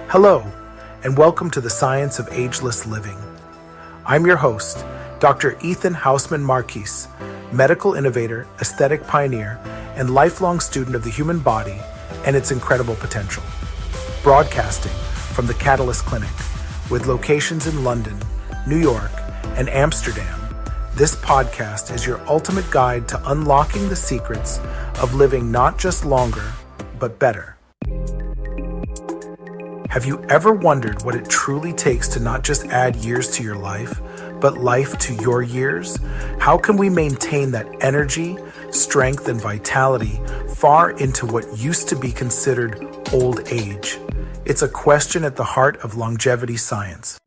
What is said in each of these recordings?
Hello, and welcome to the Science of Ageless Living. I'm your host, Dr. Ethan Hausman Marquis, medical innovator, aesthetic pioneer, and lifelong student of the human body and its incredible potential. Broadcasting from the Catalyst Clinic, with locations in London, New York, and Amsterdam, this podcast is your ultimate guide to unlocking the secrets of living not just longer, but better. Have you ever wondered what it truly takes to not just add years to your life, but life to your years? How can we maintain that energy, strength, and vitality far into what used to be considered old age? It's a question at the heart of longevity science.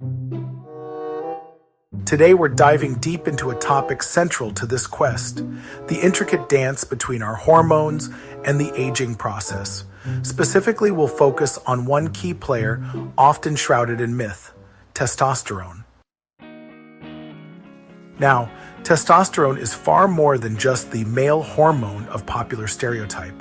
Today, we're diving deep into a topic central to this quest, the intricate dance between our hormones and the aging process. Specifically, we'll focus on one key player often shrouded in myth, testosterone. Now, testosterone is far more than just the male hormone of popular stereotype.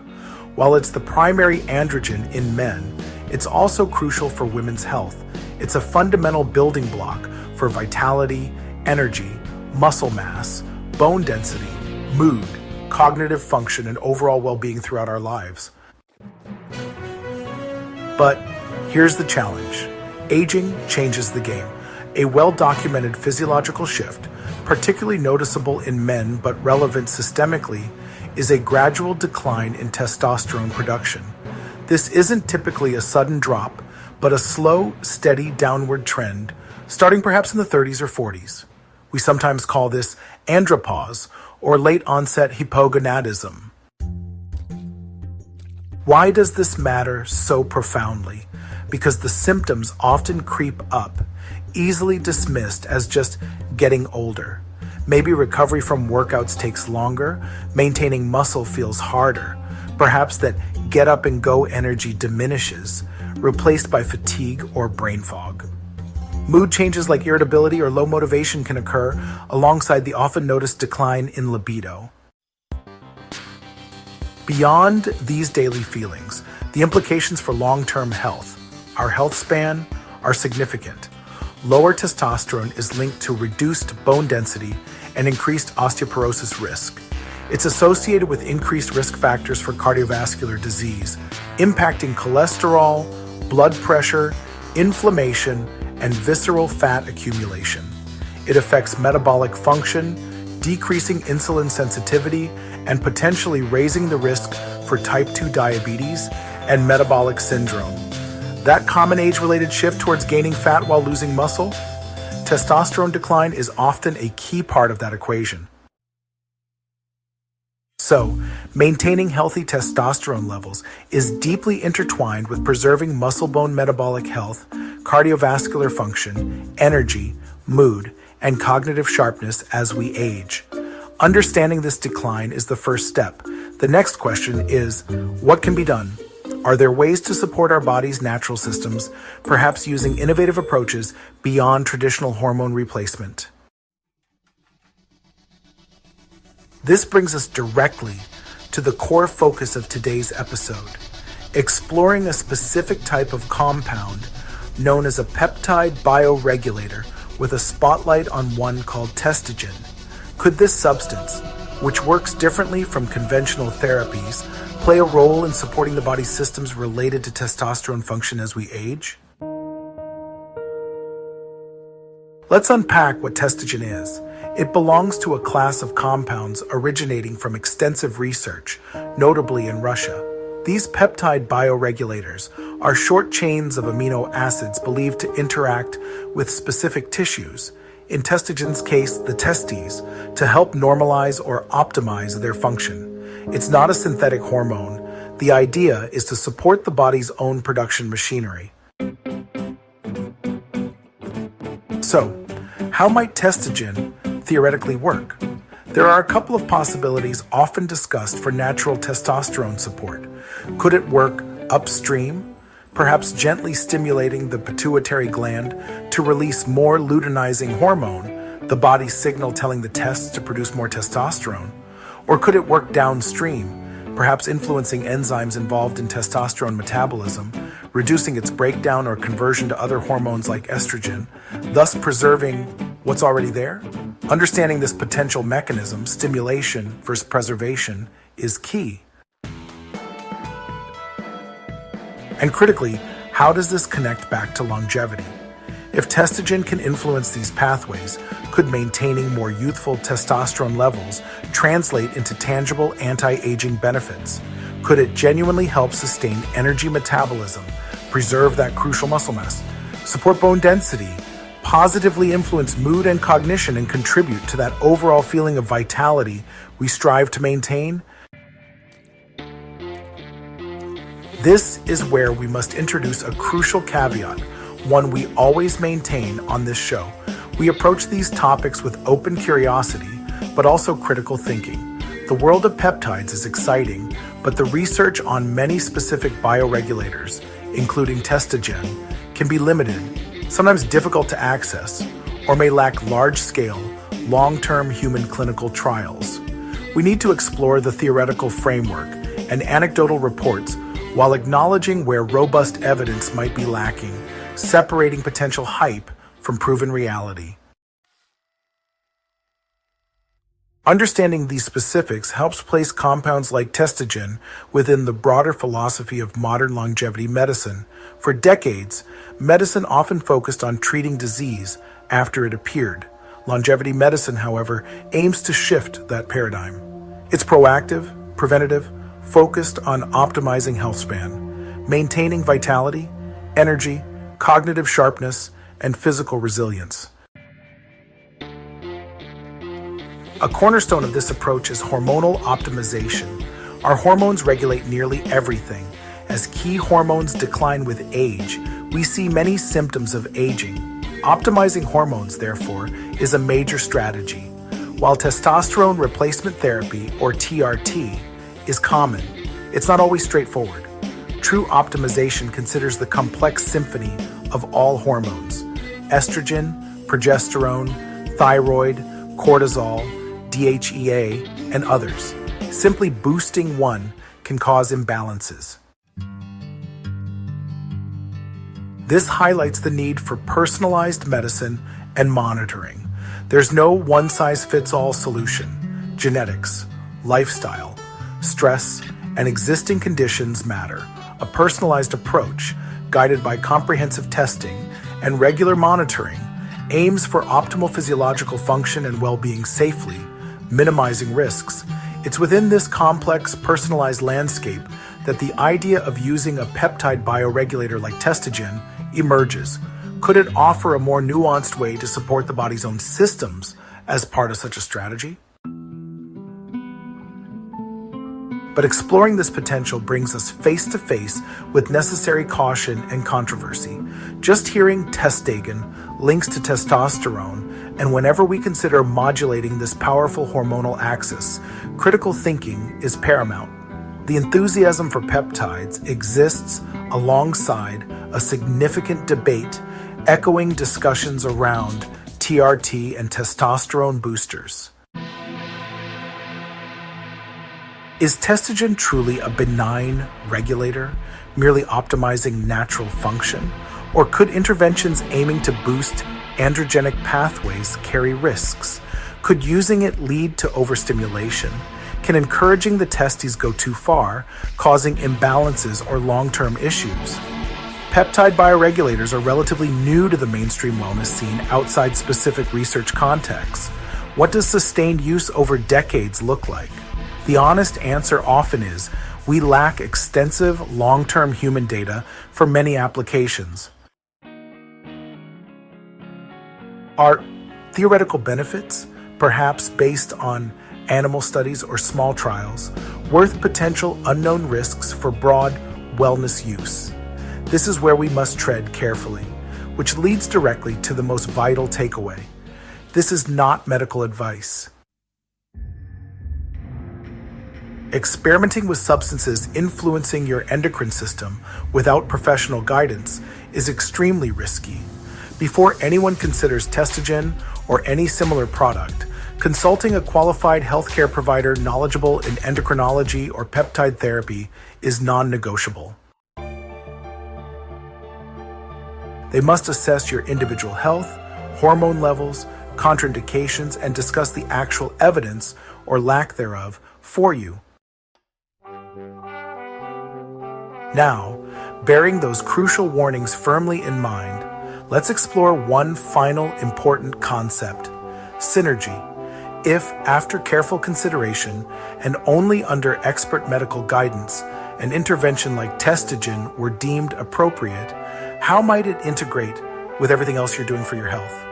While it's the primary androgen in men, it's also crucial for women's health. It's a fundamental building block for vitality, energy, muscle mass, bone density, mood, cognitive function, and overall well-being throughout our lives. But here's the challenge. Aging changes the game. A well-documented physiological shift, particularly noticeable in men but relevant systemically, is a gradual decline in testosterone production. This isn't typically a sudden drop, but a slow, steady downward trend, starting perhaps in the 30s or 40s. We sometimes call this andropause or late-onset hypogonadism. Why does this matter so profoundly? Because the symptoms often creep up, easily dismissed as just getting older. Maybe recovery from workouts takes longer, maintaining muscle feels harder. Perhaps that get up and go energy diminishes, replaced by fatigue or brain fog. Mood changes like irritability or low motivation can occur alongside the often noticed decline in libido. Beyond these daily feelings, the implications for long-term health, our health span, are significant. Lower testosterone is linked to reduced bone density and increased osteoporosis risk. It's associated with increased risk factors for cardiovascular disease, impacting cholesterol, blood pressure, inflammation, and visceral fat accumulation. It affects metabolic function, decreasing insulin sensitivity, and potentially raising the risk for type 2 diabetes and metabolic syndrome. That common age-related shift towards gaining fat while losing muscle? Testosterone decline is often a key part of that equation. So, maintaining healthy testosterone levels is deeply intertwined with preserving muscle-bone metabolic health, cardiovascular function, energy, mood, and cognitive sharpness as we age. Understanding this decline is the first step. The next question is, what can be done? Are there ways to support our body's natural systems, perhaps using innovative approaches beyond traditional hormone replacement? This brings us directly to the core focus of today's episode, exploring a specific type of compound known as a peptide bioregulator with a spotlight on one called Testagen. Could this substance, which works differently from conventional therapies, play a role in supporting the body's systems related to testosterone function as we age? Let's unpack what Testagen is. It belongs to a class of compounds originating from extensive research, notably in Russia. These peptide bioregulators are short chains of amino acids believed to interact with specific tissues, in Testagen's case, the testes, to help normalize or optimize their function. It's not a synthetic hormone. The idea is to support the body's own production machinery. So, how might Testagen theoretically work? There are a couple of possibilities often discussed for natural testosterone support. Could it work upstream, perhaps gently stimulating the pituitary gland to release more luteinizing hormone, the body's signal telling the testes to produce more testosterone? Or could it work downstream, perhaps influencing enzymes involved in testosterone metabolism, reducing its breakdown or conversion to other hormones like estrogen, thus preserving what's already there? Understanding this potential mechanism, stimulation versus preservation, is key. And critically, how does this connect back to longevity? If testogen can influence these pathways, could maintaining more youthful testosterone levels translate into tangible anti-aging benefits? Could it genuinely help sustain energy metabolism, preserve that crucial muscle mass, support bone density, positively influence mood and cognition, and contribute to that overall feeling of vitality we strive to maintain? This is where we must introduce a crucial caveat, one we always maintain on this show. We approach these topics with open curiosity, but also critical thinking. The world of peptides is exciting, but the research on many specific bioregulators, including Testagen, can be limited, sometimes difficult to access, or may lack large-scale, long-term human clinical trials. We need to explore the theoretical framework and anecdotal reports while acknowledging where robust evidence might be lacking, separating potential hype from proven reality. Understanding these specifics helps place compounds like Testagen within the broader philosophy of modern longevity medicine. For decades, medicine often focused on treating disease after it appeared. Longevity medicine, however, aims to shift that paradigm. It's proactive, preventative, focused on optimizing health span, maintaining vitality, energy, cognitive sharpness, and physical resilience. A cornerstone of this approach is hormonal optimization. Our hormones regulate nearly everything. As key hormones decline with age, we see many symptoms of aging. Optimizing hormones, therefore, is a major strategy. While testosterone replacement therapy, or TRT, is common, it's not always straightforward. True optimization considers the complex symphony of all hormones: estrogen, progesterone, thyroid, cortisol, DHEA, and others. Simply boosting one can cause imbalances. This highlights the need for personalized medicine and monitoring. There's no one-size-fits-all solution. Genetics, lifestyle, stress, and existing conditions matter. A personalized approach, guided by comprehensive testing and regular monitoring, aims for optimal physiological function and well-being safely, minimizing risks. It's within this complex, personalized landscape that the idea of using a peptide bioregulator like Testagen emerges. Could it offer a more nuanced way to support the body's own systems as part of such a strategy? But exploring this potential brings us face to face with necessary caution and controversy. Just hearing Testagen links to testosterone, and whenever we consider modulating this powerful hormonal axis, critical thinking is paramount. The enthusiasm for peptides exists alongside a significant debate, echoing discussions around TRT and testosterone boosters. Is Testagen truly a benign regulator, merely optimizing natural function? Or could interventions aiming to boost androgenic pathways carry risks? Could using it lead to overstimulation? Can encouraging the testes go too far, causing imbalances or long-term issues? Peptide bioregulators are relatively new to the mainstream wellness scene outside specific research contexts. What does sustained use over decades look like? The honest answer often is, we lack extensive long-term human data for many applications. Are theoretical benefits, perhaps based on animal studies or small trials, worth potential unknown risks for broad wellness use? This is where we must tread carefully, which leads directly to the most vital takeaway. This is not medical advice. Experimenting with substances influencing your endocrine system without professional guidance is extremely risky. Before anyone considers Testagen or any similar product, Consulting a qualified healthcare provider knowledgeable in endocrinology or peptide therapy is non-negotiable. They must assess your individual health, hormone levels, contraindications, and discuss the actual evidence or lack thereof for you. Now, bearing those crucial warnings firmly in mind, let's explore one final important concept: synergy. If, after careful consideration and only under expert medical guidance, an intervention like Testagen were deemed appropriate, how might it integrate with everything else you're doing for your health?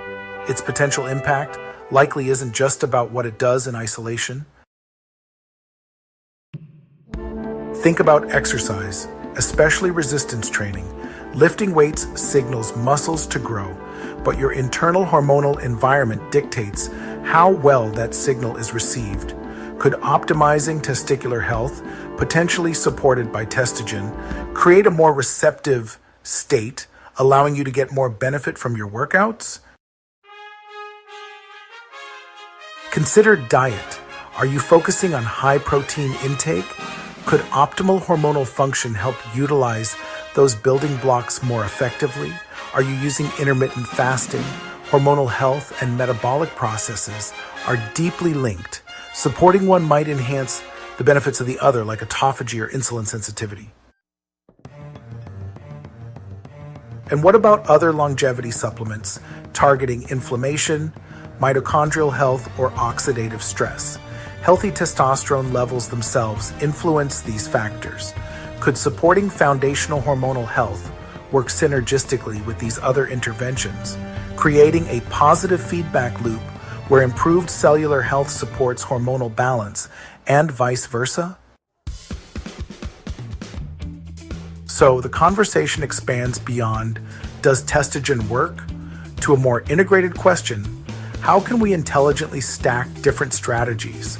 Its potential impact likely isn't just about what it does in isolation. Think about exercise, especially resistance training. Lifting weights signals muscles to grow, but your internal hormonal environment dictates how well that signal is received. Could optimizing testicular health, potentially supported by Testagen, create a more receptive state, allowing you to get more benefit from your workouts? Consider diet. Are you focusing on high protein intake? Could optimal hormonal function help utilize those building blocks more effectively? Are you using intermittent fasting? Hormonal health and metabolic processes are deeply linked. Supporting one might enhance the benefits of the other, like autophagy or insulin sensitivity. And what about other longevity supplements targeting inflammation, mitochondrial health, or oxidative stress? Healthy testosterone levels themselves influence these factors. Could supporting foundational hormonal health work synergistically with these other interventions, creating a positive feedback loop where improved cellular health supports hormonal balance and vice versa? So the conversation expands beyond, does Testagen work, to a more integrated question: how can we intelligently stack different strategies,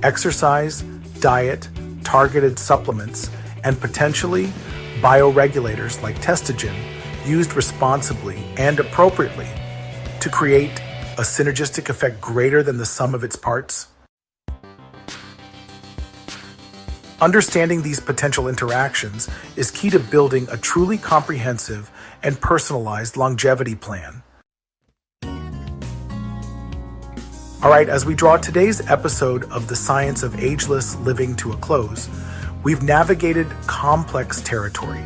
exercise, diet, targeted supplements, and potentially bioregulators like Testagen, used responsibly and appropriately to create a synergistic effect greater than the sum of its parts? Understanding these potential interactions is key to building a truly comprehensive and personalized longevity plan. All right, as we draw today's episode of The Science of Ageless Living to a close, we've navigated complex territory.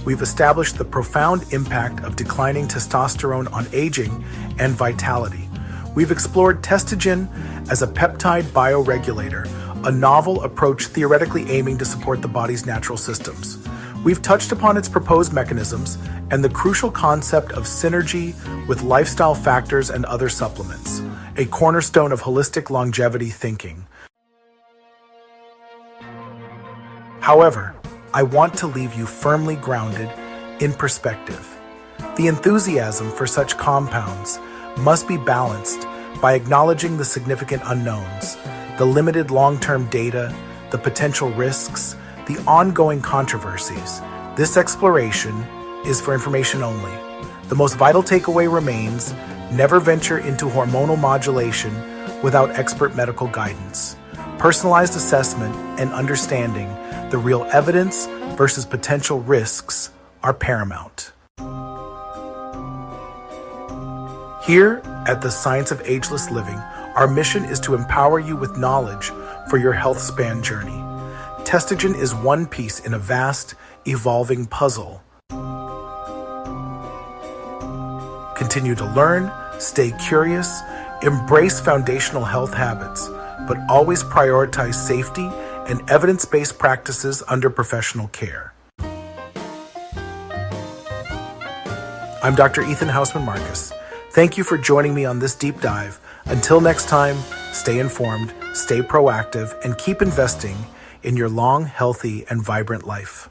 We've established the profound impact of declining testosterone on aging and vitality. We've explored Testagen as a peptide bioregulator, a novel approach theoretically aiming to support the body's natural systems. We've touched upon its proposed mechanisms and the crucial concept of synergy with lifestyle factors and other supplements, a cornerstone of holistic longevity thinking. However, I want to leave you firmly grounded in perspective. The enthusiasm for such compounds must be balanced by acknowledging the significant unknowns, the limited long-term data, the potential risks, the ongoing controversies. This exploration is for information only. The most vital takeaway remains: never venture into hormonal modulation without expert medical guidance. Personalized assessment and understanding the real evidence versus potential risks are paramount. Here at The Science of Ageless Living, our mission is to empower you with knowledge for your health span journey. Testagen is one piece in a vast, evolving puzzle. Continue to learn, stay curious, embrace foundational health habits, but always prioritize safety and evidence-based practices under professional care. I'm Dr. Ethan Hausman-Marcus. Thank you for joining me on this deep dive. Until next time, stay informed, stay proactive, and keep investing in your long, healthy, and vibrant life.